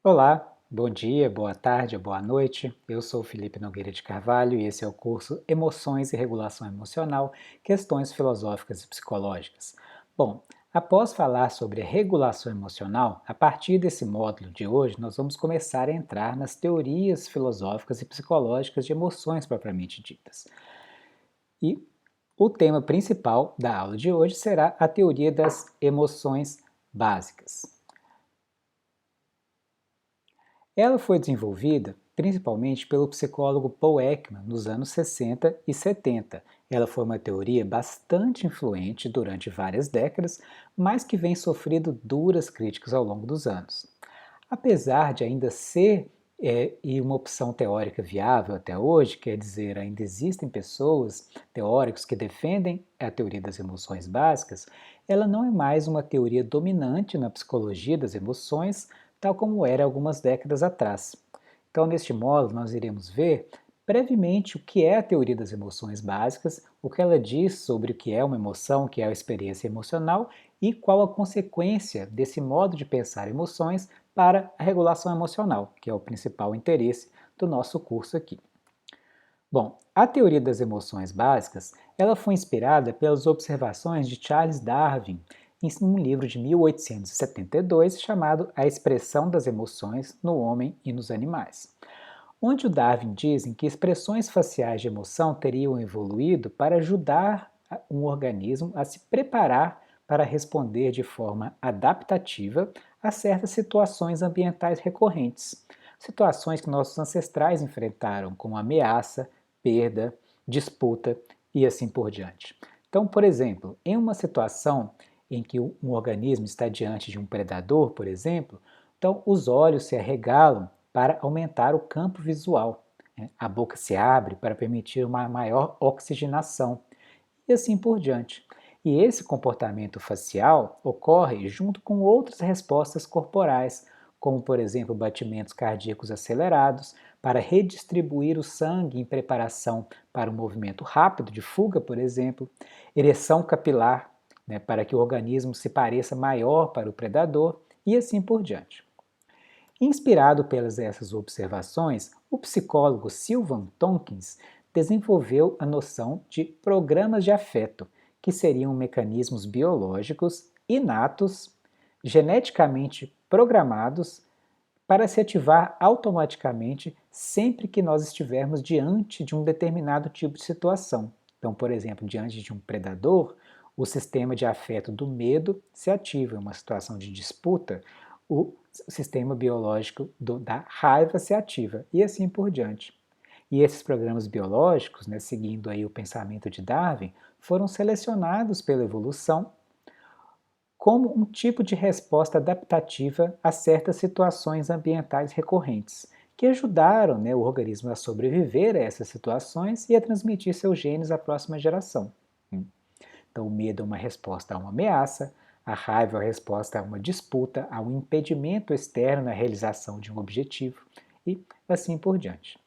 Olá, bom dia, boa tarde, boa noite. Eu sou Felipe Nogueira de Carvalho e esse é o curso Emoções e Regulação Emocional, Questões Filosóficas e Psicológicas. Bom, após falar sobre regulação emocional, a partir desse módulo de hoje nós vamos começar a entrar nas teorias filosóficas e psicológicas de emoções propriamente ditas. E o tema principal da aula de hoje será a teoria das emoções básicas. Ela foi desenvolvida principalmente pelo psicólogo Paul Ekman nos anos 60 e 70. Ela foi uma teoria bastante influente durante várias décadas, mas que vem sofrendo duras críticas ao longo dos anos. Apesar de ainda ser e uma opção teórica viável até hoje, quer dizer, ainda existem pessoas, teóricos, que defendem a teoria das emoções básicas, ela não é mais uma teoria dominante na psicologia das emoções, tal como era algumas décadas atrás. Então, neste módulo, nós iremos ver brevemente o que é a teoria das emoções básicas, o que ela diz sobre o que é uma emoção, o que é a experiência emocional e qual a consequência desse modo de pensar emoções para a regulação emocional, que é o principal interesse do nosso curso aqui. Bom, a teoria das emoções básicas, ela foi inspirada pelas observações de Charles Darwin em um livro de 1872 chamado A Expressão das Emoções no Homem e nos Animais, onde o Darwin diz que expressões faciais de emoção teriam evoluído para ajudar um organismo a se preparar para responder de forma adaptativa a certas situações ambientais recorrentes, situações que nossos ancestrais enfrentaram, como ameaça, perda, disputa e assim por diante. Então, por exemplo, em uma situação em que um organismo está diante de um predador, por exemplo, então os olhos se arregalam para aumentar o campo visual. A boca se abre para permitir uma maior oxigenação e assim por diante. E esse comportamento facial ocorre junto com outras respostas corporais, como por exemplo batimentos cardíacos acelerados, para redistribuir o sangue em preparação para um movimento rápido de fuga, por exemplo, ereção capilar, para que o organismo se pareça maior para o predador, e assim por diante. Inspirado pelas essas observações, o psicólogo Sylvan Tompkins desenvolveu a noção de programas de afeto, que seriam mecanismos biológicos inatos, geneticamente programados, para se ativar automaticamente sempre que nós estivermos diante de um determinado tipo de situação. Então, por exemplo, diante de um predador, o sistema de afeto do medo se ativa. Em uma situação de disputa, o sistema biológico da raiva se ativa, e assim por diante. E esses programas biológicos, seguindo aí o pensamento de Darwin, foram selecionados pela evolução como um tipo de resposta adaptativa a certas situações ambientais recorrentes, que ajudaram o organismo a sobreviver a essas situações e a transmitir seus genes à próxima geração. Então, o medo é uma resposta a uma ameaça, a raiva é uma resposta a uma disputa, a um impedimento externo na realização de um objetivo, e assim por diante.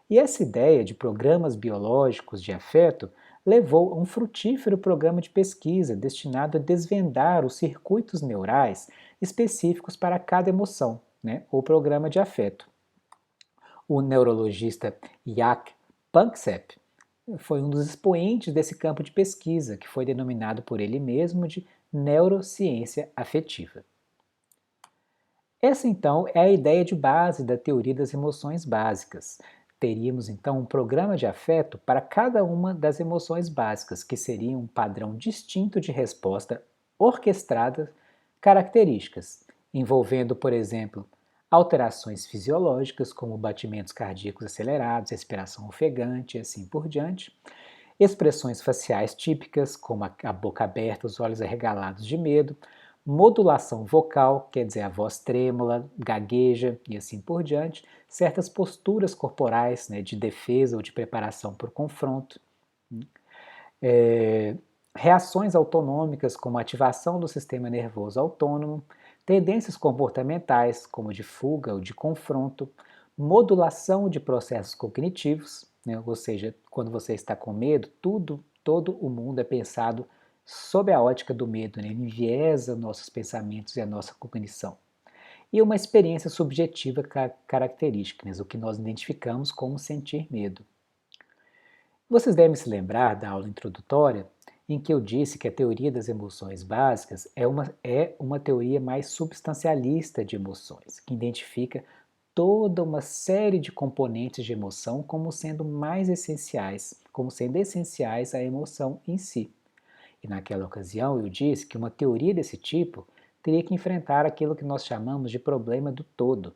E essa ideia de programas biológicos de afeto levou a um frutífero programa de pesquisa destinado a desvendar os circuitos neurais específicos para cada emoção, ou programa de afeto. O neurologista Jaak Panksepp foi um dos expoentes desse campo de pesquisa, que foi denominado por ele mesmo de neurociência afetiva. Essa, então, é a ideia de base da teoria das emoções básicas. Teríamos, então, um programa de afeto para cada uma das emoções básicas, que seria um padrão distinto de resposta orquestrada características, envolvendo, por exemplo, alterações fisiológicas, como batimentos cardíacos acelerados, respiração ofegante e assim por diante, expressões faciais típicas, como a boca aberta, os olhos arregalados de medo, modulação vocal, quer dizer, a voz trêmula, gagueja e assim por diante, certas posturas corporais de defesa ou de preparação para o confronto, é, reações autonômicas, como ativação do sistema nervoso autônomo, tendências comportamentais, como de fuga ou de confronto, modulação de processos cognitivos, ou seja, quando você está com medo, todo o mundo é pensado sob a ótica do medo, ele enviesa nossos pensamentos e a nossa cognição. e uma experiência subjetiva característica, né, o que nós identificamos como sentir medo. Vocês devem se lembrar da aula introdutória em que eu disse que a teoria das emoções básicas é uma teoria mais substancialista de emoções, que identifica toda uma série de componentes de emoção como sendo mais essenciais, como sendo essenciais à emoção em si. E naquela ocasião eu disse que uma teoria desse tipo teria que enfrentar aquilo que nós chamamos de problema do todo,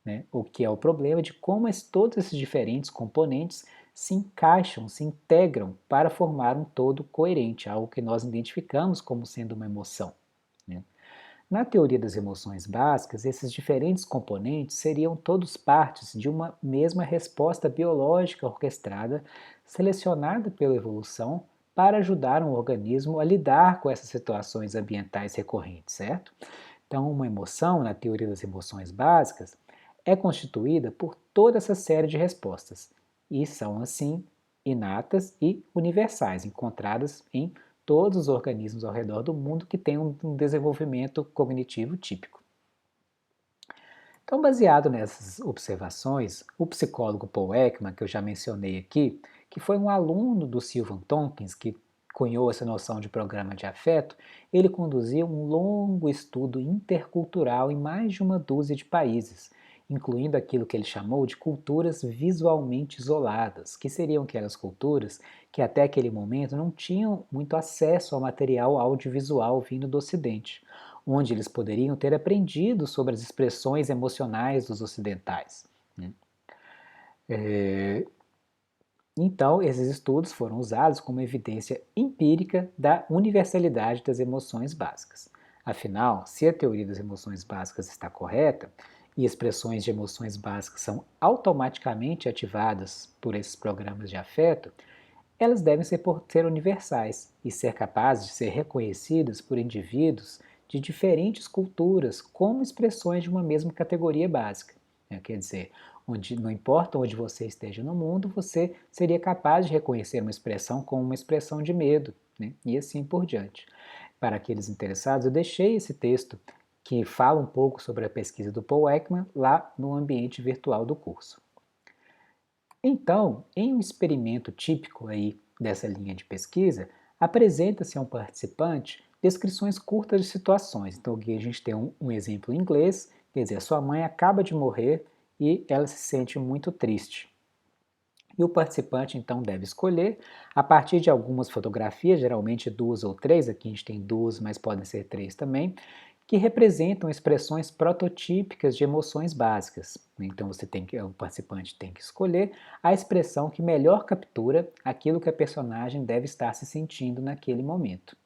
né? O que é o problema de como todos esses diferentes componentes se encaixam, se integram para formar um todo coerente, algo que nós identificamos como sendo uma emoção, né? Na teoria das emoções básicas, esses diferentes componentes seriam todos partes de uma mesma resposta biológica orquestrada, selecionada pela evolução para ajudar um organismo a lidar com essas situações ambientais recorrentes, certo? Então, uma emoção, na teoria das emoções básicas, é constituída por toda essa série de respostas, e são, assim, inatas e universais, encontradas em todos os organismos ao redor do mundo que têm um desenvolvimento cognitivo típico. Então, baseado nessas observações, o psicólogo Paul Ekman, que eu já mencionei aqui, que foi um aluno do Sylvan Tompkins, que cunhou essa noção de programa de afeto, ele conduziu um longo estudo intercultural em mais de uma dúzia de países, incluindo aquilo que ele chamou de culturas visualmente isoladas, que seriam aquelas culturas que até aquele momento não tinham muito acesso ao material audiovisual vindo do Ocidente, onde eles poderiam ter aprendido sobre as expressões emocionais dos ocidentais, né? Então, esses estudos foram usados como evidência empírica da universalidade das emoções básicas. Afinal, se a teoria das emoções básicas está correta, e expressões de emoções básicas são automaticamente ativadas por esses programas de afeto, elas devem ser universais e ser capazes de ser reconhecidas por indivíduos de diferentes culturas como expressões de uma mesma categoria básica, né? Quer dizer, não importa onde você esteja no mundo, você seria capaz de reconhecer uma expressão como uma expressão de medo, né? E assim por diante. Para aqueles interessados, eu deixei esse texto que fala um pouco sobre a pesquisa do Paul Ekman lá no ambiente virtual do curso. Então, em um experimento típico aí dessa linha de pesquisa, apresenta-se a um participante descrições curtas de situações. Então, aqui a gente tem um exemplo em inglês, quer dizer, a sua mãe acaba de morrer e ela se sente muito triste. E o participante então deve escolher, a partir de algumas fotografias, geralmente 2 ou 3, aqui a gente tem 2, mas podem ser 3 também, que representam expressões prototípicas de emoções básicas. Então o participante tem que escolher a expressão que melhor captura aquilo que a personagem deve estar se sentindo naquele momento.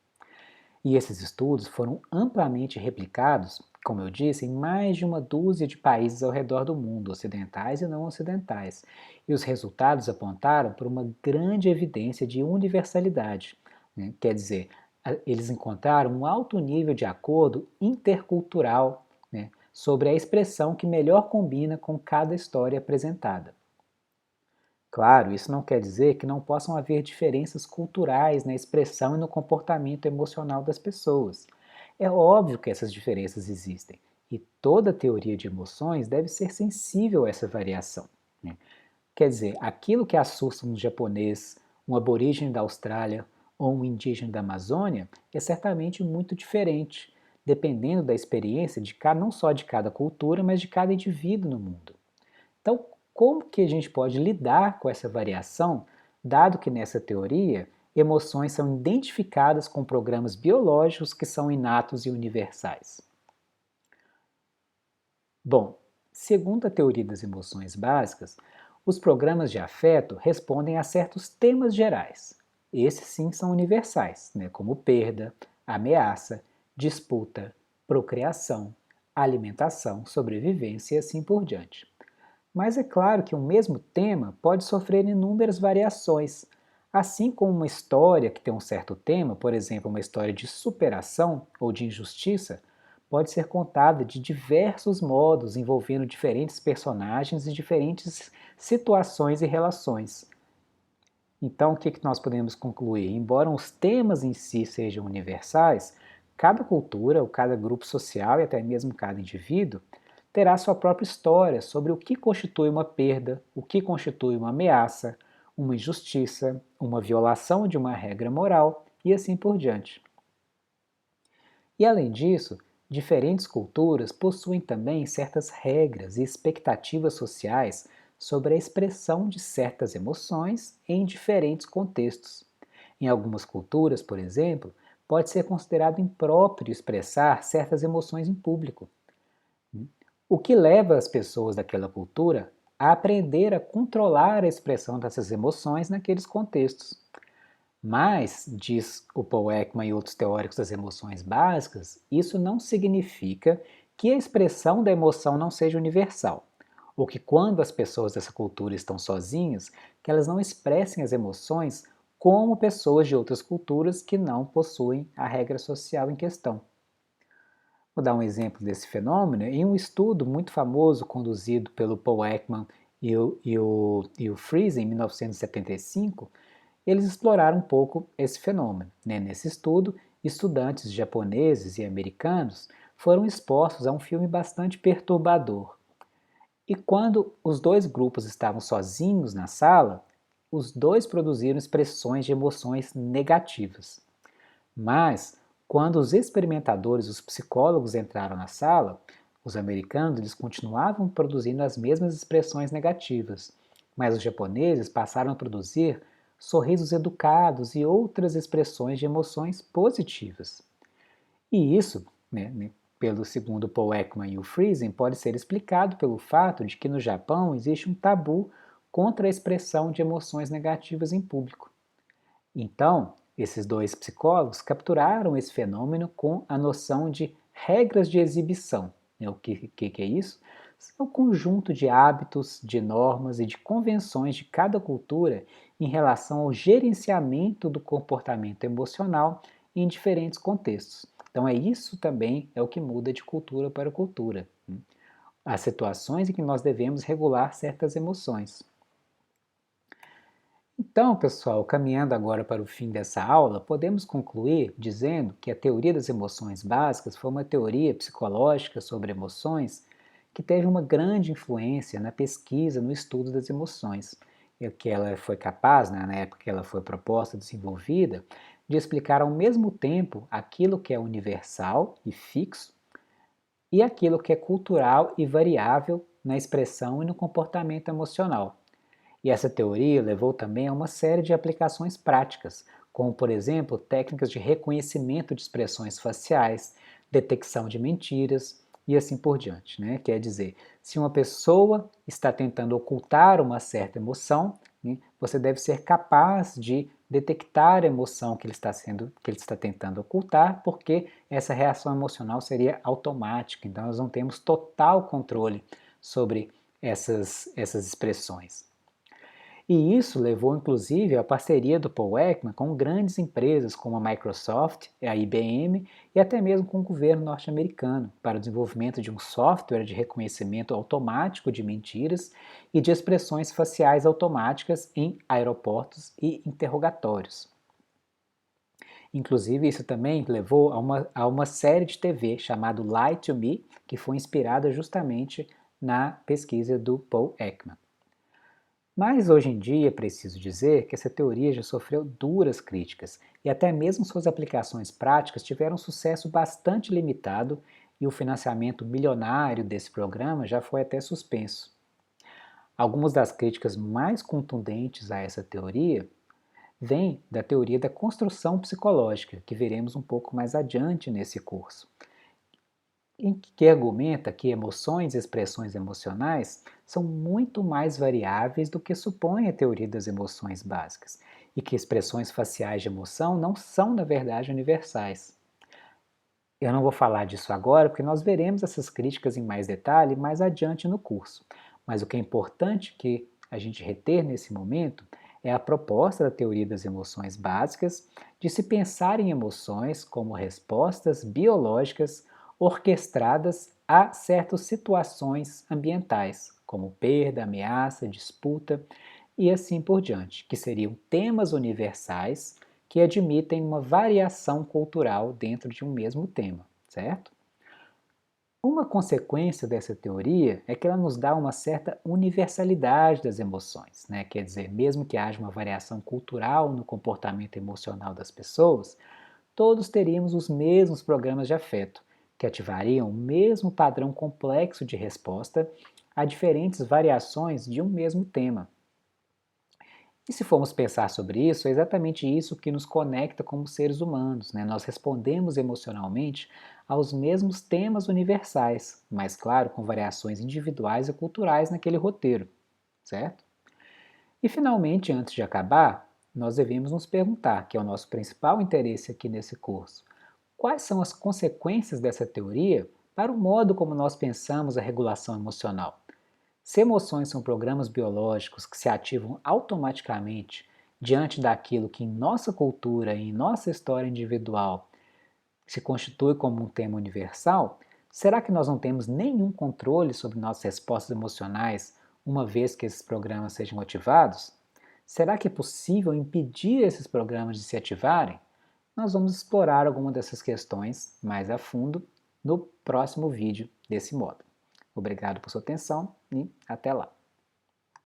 E esses estudos foram amplamente replicados, como eu disse, em mais de uma dúzia de países ao redor do mundo, ocidentais e não ocidentais. E os resultados apontaram para uma grande evidência de universalidade, né? Quer dizer, eles encontraram um alto nível de acordo intercultural, né, sobre a expressão que melhor combina com cada história apresentada. Claro, isso não quer dizer que não possam haver diferenças culturais na expressão e no comportamento emocional das pessoas. É óbvio que essas diferenças existem, e toda teoria de emoções deve ser sensível a essa variação, né? Quer dizer, aquilo que assusta um japonês, um aborígene da Austrália ou um indígena da Amazônia é certamente muito diferente, dependendo da experiência não só de cada cultura, mas de cada indivíduo no mundo. Então, como que a gente pode lidar com essa variação, dado que nessa teoria emoções são identificadas com programas biológicos que são inatos e universais? Bom, segundo a teoria das emoções básicas, os programas de afeto respondem a certos temas gerais. Esses sim são universais, né, como perda, ameaça, disputa, procriação, alimentação, sobrevivência e assim por diante. Mas é claro que um mesmo tema pode sofrer inúmeras variações. Assim como uma história que tem um certo tema, por exemplo, uma história de superação ou de injustiça, pode ser contada de diversos modos, envolvendo diferentes personagens e diferentes situações e relações. Então, o que nós podemos concluir? Embora os temas em si sejam universais, cada cultura, ou cada grupo social e até mesmo cada indivíduo terá sua própria história sobre o que constitui uma perda, o que constitui uma ameaça, uma injustiça, uma violação de uma regra moral e assim por diante. E além disso, diferentes culturas possuem também certas regras e expectativas sociais sobre a expressão de certas emoções em diferentes contextos. Em algumas culturas, por exemplo, pode ser considerado impróprio expressar certas emoções em público, o que leva as pessoas daquela cultura a aprender a controlar a expressão dessas emoções naqueles contextos. Mas, diz o Paul Ekman e outros teóricos das emoções básicas, isso não significa que a expressão da emoção não seja universal, ou que quando as pessoas dessa cultura estão sozinhas, que elas não expressem as emoções como pessoas de outras culturas que não possuem a regra social em questão. Vou dar um exemplo desse fenômeno. Em um estudo muito famoso conduzido pelo Paul Ekman e o Friesen em 1975, eles exploraram um pouco esse fenômeno. Nesse estudo, estudantes japoneses e americanos foram expostos a um filme bastante perturbador. E quando os dois grupos estavam sozinhos na sala, os dois produziram expressões de emoções negativas. Mas, quando os experimentadores, os psicólogos entraram na sala, os americanos eles continuavam produzindo as mesmas expressões negativas, mas os japoneses passaram a produzir sorrisos educados e outras expressões de emoções positivas. E isso, pelo segundo Paul Ekman e o Friesen, pode ser explicado pelo fato de que no Japão existe um tabu contra a expressão de emoções negativas em público. Então, esses dois psicólogos capturaram esse fenômeno com a noção de regras de exibição. O que é isso? É o conjunto de hábitos, de normas e de convenções de cada cultura em relação ao gerenciamento do comportamento emocional em diferentes contextos. Então, isso também é o que muda de cultura para cultura. As situações em que nós devemos regular certas emoções. Então, pessoal, caminhando agora para o fim dessa aula, podemos concluir dizendo que a teoria das emoções básicas foi uma teoria psicológica sobre emoções que teve uma grande influência na pesquisa, no estudo das emoções, e que ela foi capaz, na época que ela foi proposta, desenvolvida, de explicar ao mesmo tempo aquilo que é universal e fixo e aquilo que é cultural e variável na expressão e no comportamento emocional. E essa teoria levou também a uma série de aplicações práticas, como, por exemplo, técnicas de reconhecimento de expressões faciais, detecção de mentiras e assim por diante. Quer dizer, se uma pessoa está tentando ocultar uma certa emoção, você deve ser capaz de detectar a emoção que ele está tentando ocultar, porque essa reação emocional seria automática. Então, nós não temos total controle sobre essas expressões. E isso levou inclusive à parceria do Paul Ekman com grandes empresas como a Microsoft, a IBM e até mesmo com o governo norte-americano para o desenvolvimento de um software de reconhecimento automático de mentiras e de expressões faciais automáticas em aeroportos e interrogatórios. Inclusive, isso também levou a uma série de TV chamada Lie to Me, que foi inspirada justamente na pesquisa do Paul Ekman. Mas hoje em dia é preciso dizer que essa teoria já sofreu duras críticas e até mesmo suas aplicações práticas tiveram um sucesso bastante limitado e o financiamento milionário desse programa já foi até suspenso. Algumas das críticas mais contundentes a essa teoria vêm da teoria da construção psicológica, que veremos um pouco mais adiante nesse curso, em que argumenta que emoções e expressões emocionais são muito mais variáveis do que supõe a teoria das emoções básicas, e que expressões faciais de emoção não são, na verdade, universais. Eu não vou falar disso agora, porque nós veremos essas críticas em mais detalhe mais adiante no curso. Mas o que é importante que a gente reter nesse momento é a proposta da teoria das emoções básicas de se pensar em emoções como respostas biológicas orquestradas a certas situações ambientais, como perda, ameaça, disputa e assim por diante, que seriam temas universais que admitem uma variação cultural dentro de um mesmo tema, certo? Uma consequência dessa teoria é que ela nos dá uma certa universalidade das emoções, né? Quer dizer, mesmo que haja uma variação cultural no comportamento emocional das pessoas, todos teríamos os mesmos programas de afeto, que ativariam o mesmo padrão complexo de resposta a diferentes variações de um mesmo tema. E se formos pensar sobre isso, é exatamente isso que nos conecta como seres humanos, né? Nós respondemos emocionalmente aos mesmos temas universais, mas claro, com variações individuais e culturais naquele roteiro, certo? E finalmente, antes de acabar, nós devemos nos perguntar, que é o nosso principal interesse aqui nesse curso, quais são as consequências dessa teoria para o modo como nós pensamos a regulação emocional? Se emoções são programas biológicos que se ativam automaticamente diante daquilo que em nossa cultura e em nossa história individual se constitui como um tema universal, será que nós não temos nenhum controle sobre nossas respostas emocionais uma vez que esses programas sejam ativados? Será que é possível impedir esses programas de se ativarem? Nós vamos explorar alguma dessas questões mais a fundo no próximo vídeo desse módulo. Obrigado por sua atenção e até lá!